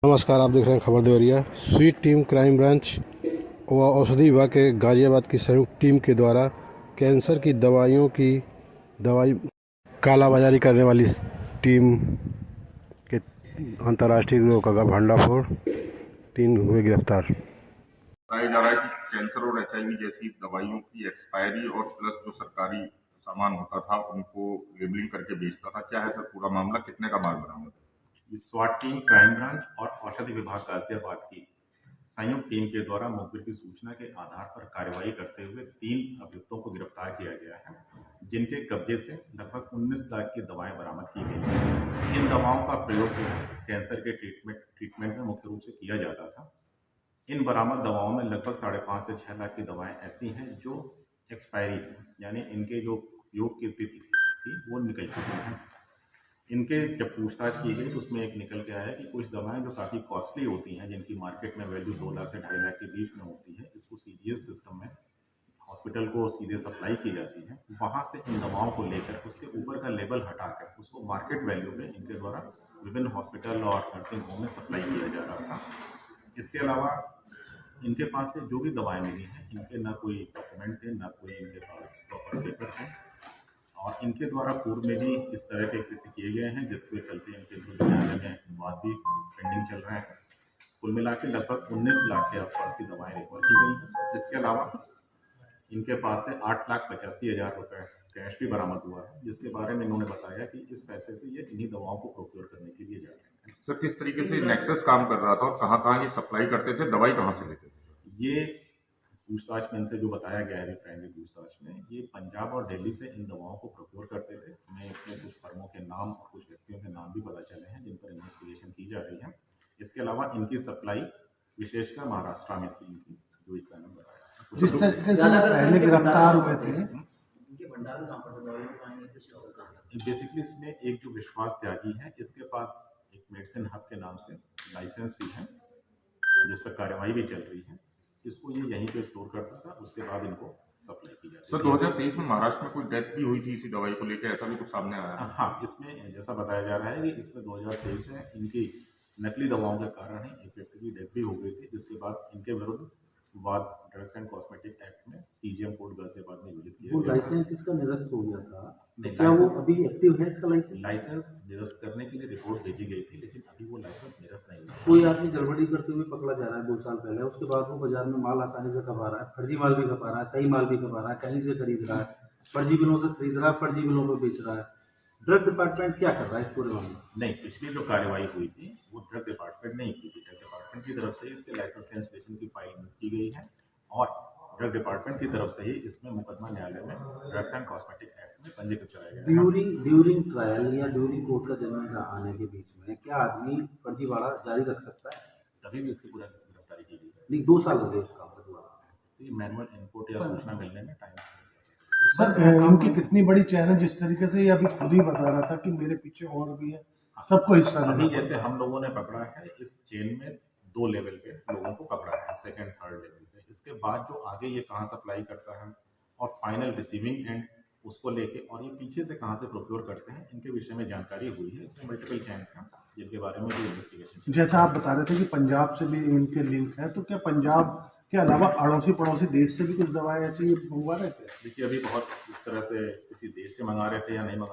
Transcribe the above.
नमस्कार, आप देख रहे हैं खबर Deoria. Sweet team crime branch व औषधि विभाग के गाजियाबाद की संयुक्त टीम के द्वारा कैंसर की दवाइयों की दवाई कालाबाजारी करने वाली टीम के अंतर्राष्ट्रीय गिरोह का भंडाफोड़, 3 हुए गिरफ्तार। बताया जा रहा है कि कैंसर और HIV जैसी दवाइयों की एक्सपायरी और प्लस जो सरकारी सामान होता था उनको लेबलिंग करके बेचता था। क्या है सर पूरा मामला, कितने का माल बरामद है? स्वाट टीम, क्राइम ब्रांच और औषधि विभाग गाजियाबाद की संयुक्त टीम के द्वारा मुखबिर की सूचना के आधार पर कार्रवाई करते हुए 3 अभियुक्तों को गिरफ्तार किया गया है, जिनके कब्जे से लगभग 19 लाख की दवाएं बरामद की गई हैं। इन दवाओं का प्रयोग कैंसर के ट्रीटमेंट में मुख्य रूप से किया जाता था। इन बरामद दवाओं में लगभग 5.5 से 6 लाख की दवाएं ऐसी हैं जो एक्सपायरी हैं, यानी इनके जो उपयोग की तिथि थी वो निकल चुकी हैं। इनके जब पूछताछ की गई तो उसमें एक निकल के आया कि कुछ दवाएं जो काफ़ी कॉस्टली होती हैं, जिनकी मार्केट में वैल्यू 2 लाख से 2.5 लाख के बीच में होती है, इसको CGS सिस्टम में हॉस्पिटल को सीधे सप्लाई की जाती है। वहाँ से इन दवाओं को लेकर उसके ऊपर का लेबल हटाकर उसको मार्केट वैल्यू में इनके द्वारा विभिन्न हॉस्पिटल और नर्सिंग होम में सप्लाई किया जा रहा था। इसके अलावा इनके पास से जो भी दवाएं मिली हैं, इनके ना कोई डॉक्यूमेंट थे, ना कोई इनके पास प्रॉपर पेपर थे, और इनके द्वारा पूर्व में भी इस तरह के कृत्य किए गए हैं, जिसके चलते इनके विरुद्ध न्यायालय में वाद भी पेंडिंग चल रहे हैं। कुल मिला के लगभग 19 लाख के आसपास की दवाएं रिकवर की गई हैं। इसके अलावा इनके पास से 8,85,000 रुपये कैश भी बरामद हुआ है, जिसके बारे में इन्होंने बताया कि इस पैसे से ये इन्हीं दवाओं को प्रोक्योर करने के लिए जा रहे हैं। सर किस तरीके से नेक्सस काम कर रहा था और कहाँ कहाँ ये सप्लाई करते थे, दवाई कहाँ से लेते थे? ये पूछताछ में इनसे जो बताया गया है प्राइमरी पूछताछ में, ये पंजाब और दिल्ली से इन दवाओं को प्रोक्योर करते थे। हमें इसमें कुछ फर्मों के नाम और कुछ व्यक्तियों के नाम भी पता चले हैं, जिन पर इन्वेस्टिगेशन की जा रही है। इसके अलावा इनकी सप्लाई विशेषकर महाराष्ट्र में थी, इनकी जो इसका नाम बताया। जिस तरीके से पहले गिरफ्तार हुए थे, बेसिकली इसमें एक जो विश्वास त्यागी है, इसके पास एक मेडिसिन हब के नाम से लाइसेंस भी है, जिस पर कार्रवाई भी चल रही है। इसको ये यहीं पे स्टोर करता था, उसके बाद इनको सप्लाई की जाती है। सर 2023 में महाराष्ट्र में कोई डेथ भी हुई थी इसी दवाई को लेकर, ऐसा भी कुछ सामने आया है? हाँ, इसमें जैसा बताया जा रहा है कि इसमें 2023 में इनकी नकली दवाओं के कारण ही एक व्यक्ति की डेथ भी हो गई थी, जिसके बाद इनके विरुद्ध वाद ड्रग्स एंड कॉस्मेटिक एक्ट में CGM कोर्ट गाजियाबाद में विजिट किया वो गया। लाइसेंस इसका निरस्त हो गया था, नहीं, क्या वो अभी एक्टिव है इसका लाइसेंस? लाइसेंस निरस्त करने के लिए रिपोर्ट भेजी गई थी, लेकिन अभी वो लाइसेंस निरस्त नहीं हुआ। कोई आदमी गड़बड़ी करते हुए पकड़ा जा रहा है 2 साल पहले, उसके बाद वो बाजार में माल आसानी से खपा रहा है, फर्जी माल भी खपा रहा है, सही माल भी खपा रहा है, कहीं से खरीद रहा है, फर्जी बिलों से खरीद रहा है, फर्जी बिलों पर बेच रहा है। ड्रग डिपार्टमेंट क्या कर रहा है इस पूरे मामले में? नहीं, पिछली जो कार्रवाई हुई थी वो ड्रग डिपार्टमेंट ने की थी। ड्रग डिपार्टमेंट की तरफ से इसके लाइसेंस कैंसिलेशन की फाइल की गई है, और ड्रग डिपार्टमेंट की तरफ से ही इसमें मुकदमा न्यायालय में ड्रग्स एंड कॉस्मेटिक एक्ट में पंजीकृत कराया गया है। ड्यूरिंग ट्रायल या ड्यूरिंग कोर्ट का जजमेंट आने के बीच में क्या आदमी फर्जीवाड़ा जारी रख सकता है? तभी भी इसकी पूरा गिरफ्तारी की गई है। नहीं, 2 साल हो गए उसका फर्जीवाड़ा। तो ये मैनुअल इनपुट या सूचना मिलने में टाइम सर इनकी कितनी बड़ी चैन है, जिस तरीके से ये अभी खुद ही बता रहा था कि मेरे पीछे और भी है, सबको हिस्सा अभी लेना जैसे हम लोगों ने पकड़ा है, इस चेन में 2 लेवल के लोगों को पकड़ा है, सेकंड थर्ड लेवल पे। इसके बाद जो आगे ये कहाँ सप्लाई करता है और फाइनल रिसीविंग एंड उसको लेके, और ये पीछे से कहाँ से प्रोक्योर करते हैं, इनके विषय में जानकारी हुई है। इसमें मल्टीपल चैन है, जिसके बारे में भी इन्वेस्टिगेशन। जैसा आप बता रहे थे कि पंजाब से भी इनके लिंक है, तो क्या पंजाब के अलावा अड़ोसी पड़ोसी देश से भी कुछ दवाएं ऐसी मंगवा रहे थे? देखिए, अभी बहुत इस तरह से किसी देश से मंगा रहे थे या नहीं मंगा